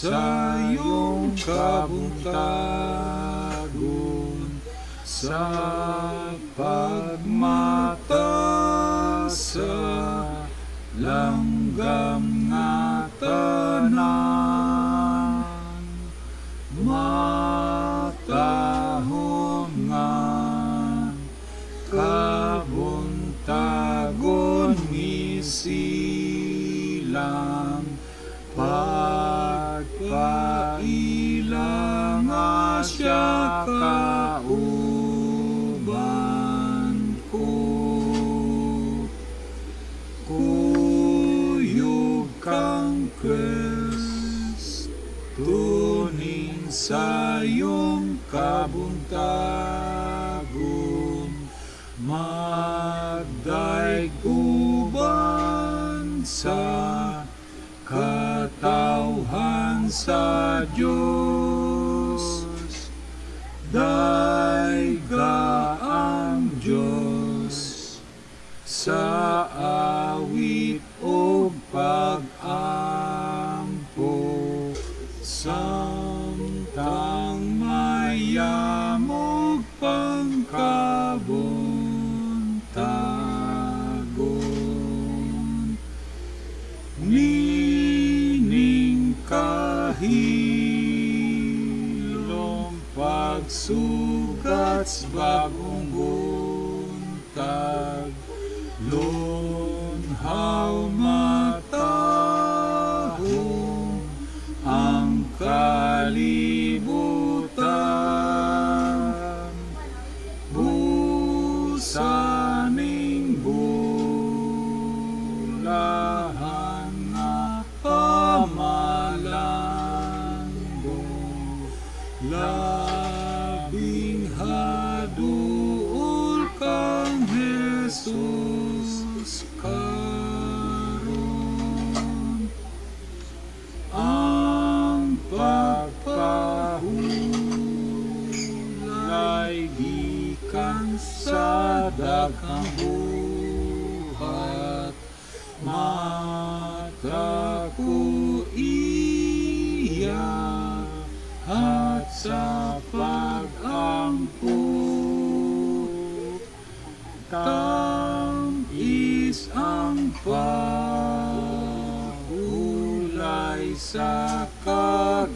sa iyong kabuntagon, sa pagmata sa langgam nga tanan, matahom nga kabuntagon misilang pagpailang nga siya kauban ko. Kuyog kang Kristo tuning sa iyong kabuntagon, magdaiguban sa katawhan sa Diyos, dayga ang Diyos sa awit o pag-ampo, samtang mayamog pangkabuntagon. Nining kahilom pagsugat sa bagong buntag, lunhaw matahong ang kalibutan, busaning bulahan nga pamalanggo, labing haduol kang Jesus karon, ang pagpahulay gikan sa daghang buhat, mata ko iya at sa pag-ampo, tamis ang pahulay sa kagabion,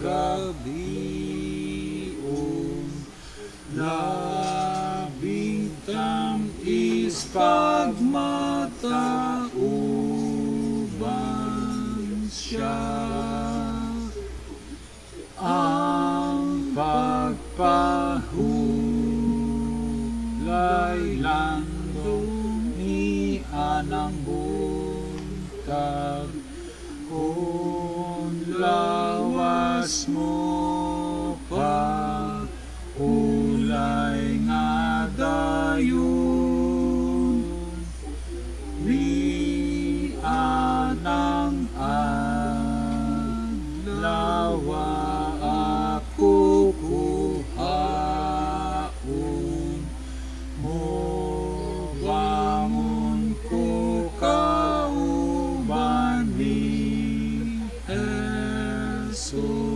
labing tamis pagmatauban siya, ang pagpahulay landong ni anang buntag, kung lawas mo pa ulay nga dayon, ni anang adlawa ako kuhaon, mo bangon ko kauban ni Jesus.